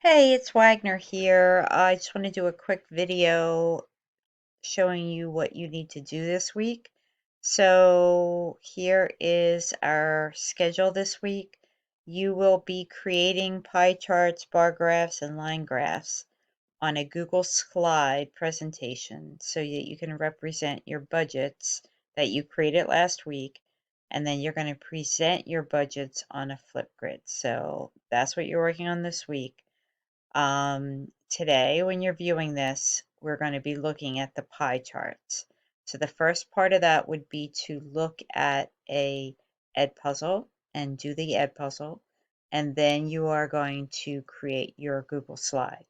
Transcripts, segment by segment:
Hey, it's Wagner here. I just want to do a quick video showing you what you need to do this week. So here is our schedule this week. You will be creating pie charts, bar graphs, and line graphs on a Google slide presentation so that you can represent your budgets that you created last week. And then you're going to present your budgets on a flip grid. So that's what you're working on this week. Today, when you're viewing this, we're going to be looking at the pie charts. So the first part of that would be to look at a Edpuzzle and do the Edpuzzle, and then you are going to create your Google slide.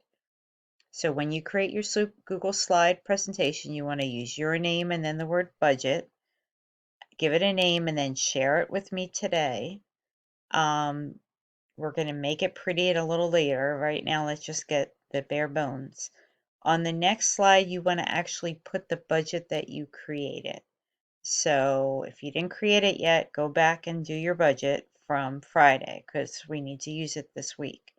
So when you create your Google slide presentation, you want to use your name and then the word budget, give it a name, and then share it with me today. We're going to make it pretty a little later. Right now, let's just get the bare bones. On the next slide, you want to actually put the budget that you created. So if you didn't create it yet, go back and do your budget from Friday because we need to use it this week.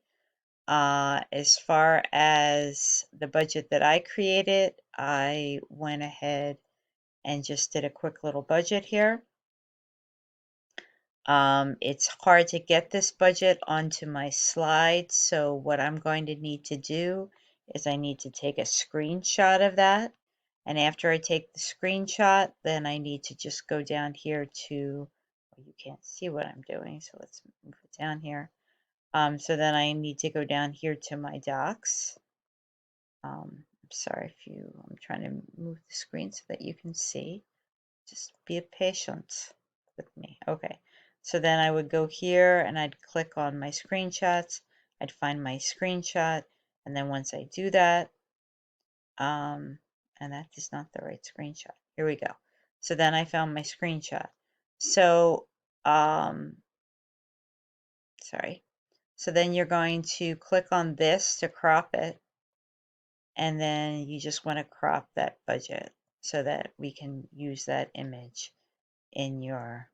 As far as the budget that I created, I went ahead and just did a quick little budget here. It's hard to get this budget onto my slide, so what I'm going to need to do is I need to take a screenshot of that. And after I take the screenshot, then I need to just go down here to, well, you can't see what I'm doing, so let's move it down here. So then I need to go down here to my docs. I'm sorry I'm trying to move the screen so that you can see. Just be patient with me. Okay, so then I would go here and I'd click on my screenshots. I'd find my screenshot, and then once I do that, and that is not the right screenshot. Here we go. So then I found my screenshot. So, sorry. So then you're going to click on this to crop it, and then you just want to crop that budget so that we can use that image in your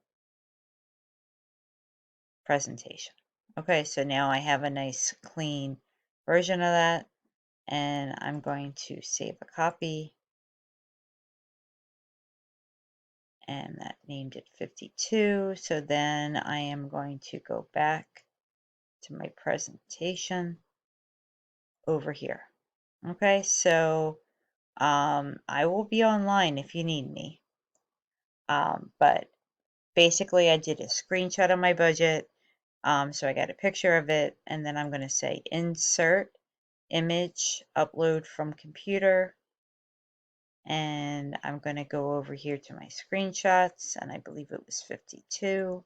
presentation. Okay, so now I have a nice clean version of that, and I'm going to save a copy, and that named it 52. So then I am going to go back to my presentation over here. Okay, so I will be online if you need me. But basically I did a screenshot of my budget. So I got a picture of it, and then I'm going to say insert image, upload from computer, and I'm going to go over here to my screenshots, and I believe it was 52,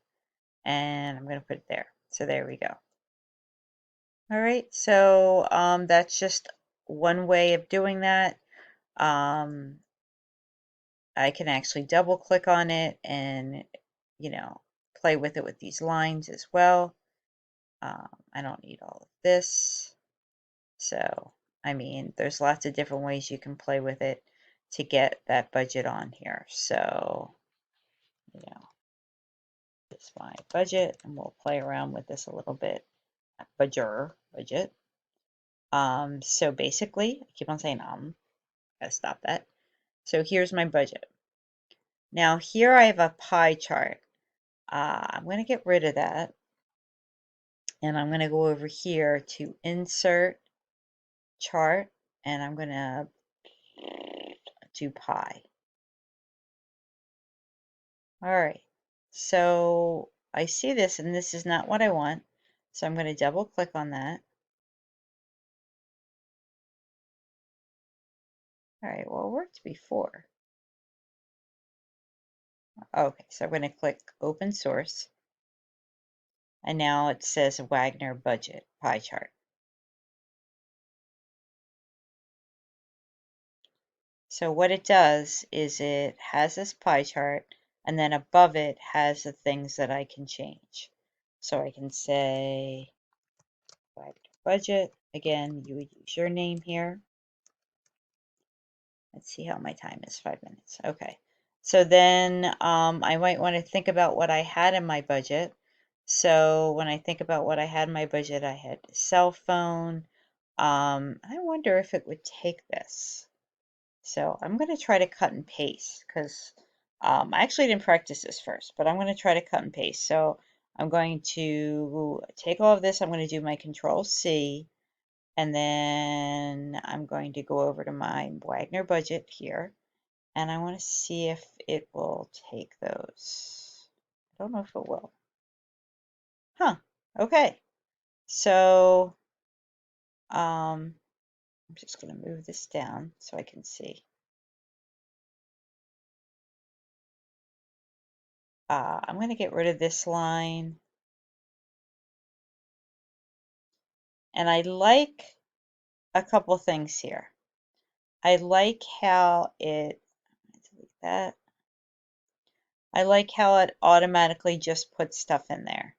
and I'm going to put it there. So there we go. All right, so that's just one way of doing that. I can actually double click on it and, play with it with these lines as well. I don't need all of this. So, I mean, there's lots of different ways you can play with it to get that budget on here. So, this is my budget, and we'll play around with this a little bit. Budget. So basically, I keep on saying gotta stop that. So here's my budget. Now here I have a pie chart. I'm going to get rid of that, and I'm going to go over here to insert chart, and I'm going to do pie. All right, so I see this, and this is not what I want, so I'm going to double click on that. All right, well, it worked before. Okay, so I'm going to click open source, and now it says Wagner budget pie chart. So what it does is it has this pie chart, and then above it has the things that I can change. So I can say budget. Again, you would use your name here. Let's see how my time is, 5 minutes. Okay. So then I might want to think about what I had in my budget. So when I think about what I had in my budget, I had a cell phone, I wonder if it would take this. So I'm going to try to cut and paste because I actually didn't practice this first, but I'm going to try to cut and paste. So I'm going to take all of this. I'm going to do my Control C, and then I'm going to go over to my Wagner budget here, and I want to see if it will take those. I don't know if it will. Huh. Okay. So I'm just going to move this down so I can see. I'm going to get rid of this line. And I like a couple things here. I like how it, delete that. I like how it automatically just puts stuff in there.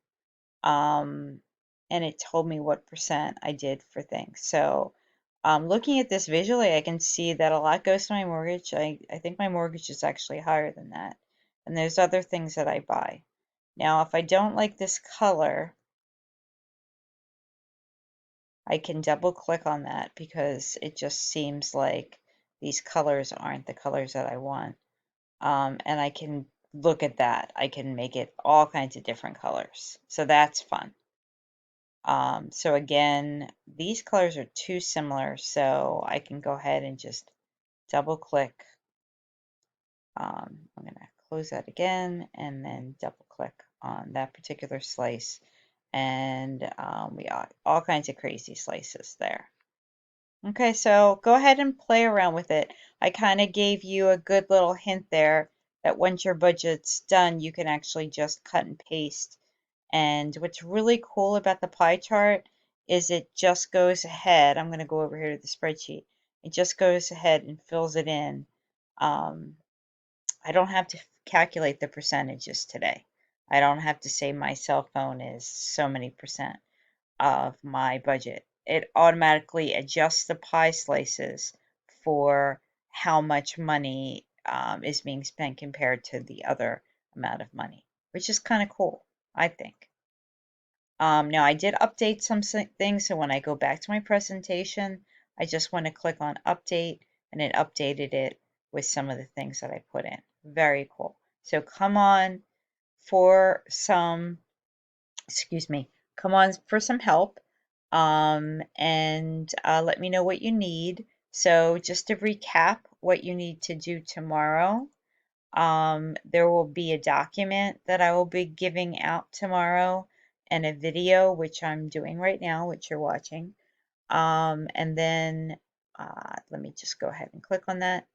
And it told me what percent I did for things. So looking at this visually, I can see that a lot goes to my mortgage. I think my mortgage is actually higher than that. And there's other things that I buy. Now, if I don't like this color, I can double click on that because it just seems like these colors aren't the colors that I want. And I can look at that. I can make it all kinds of different colors. So that's fun. So again, these colors are too similar, so I can go ahead and just double click. I'm going to close that again and then double click on that particular slice. And we got all kinds of crazy slices there. Okay, so go ahead and play around with it. I kind of gave you a good little hint there that once your budget's done, you can actually just cut and paste. And what's really cool about the pie chart is it just goes ahead. I'm going to go over here to the spreadsheet. It just goes ahead and fills it in. I don't have to calculate the percentages today. I don't have to say my cell phone is so many percent of my budget. It automatically adjusts the pie slices for how much money is being spent compared to the other amount of money, which is kind of cool, I think. Now I did update some things, so when I go back to my presentation, I just want to click on update and it updated it with some of the things that I put in. Very cool. So come on for some, excuse me, come on for some help and let me know what you need. So just to recap what you need to do tomorrow, there will be a document that I will be giving out tomorrow and a video, which I'm doing right now, which you're watching. And then let me just go ahead and click on that.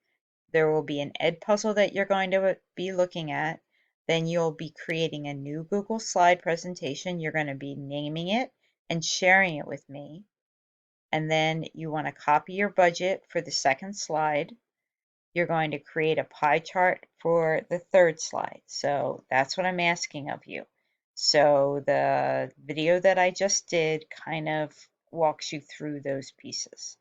There will be an ed puzzle that you're going to be looking at. Then you'll be creating a new Google slide presentation. You're going to be naming it and sharing it with me. And then you want to copy your budget for the second slide. You're going to create a pie chart for the third slide. So that's what I'm asking of you. So the video that I just did kind of walks you through those pieces.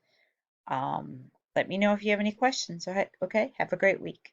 Let me know if you have any questions. Okay, have a great week.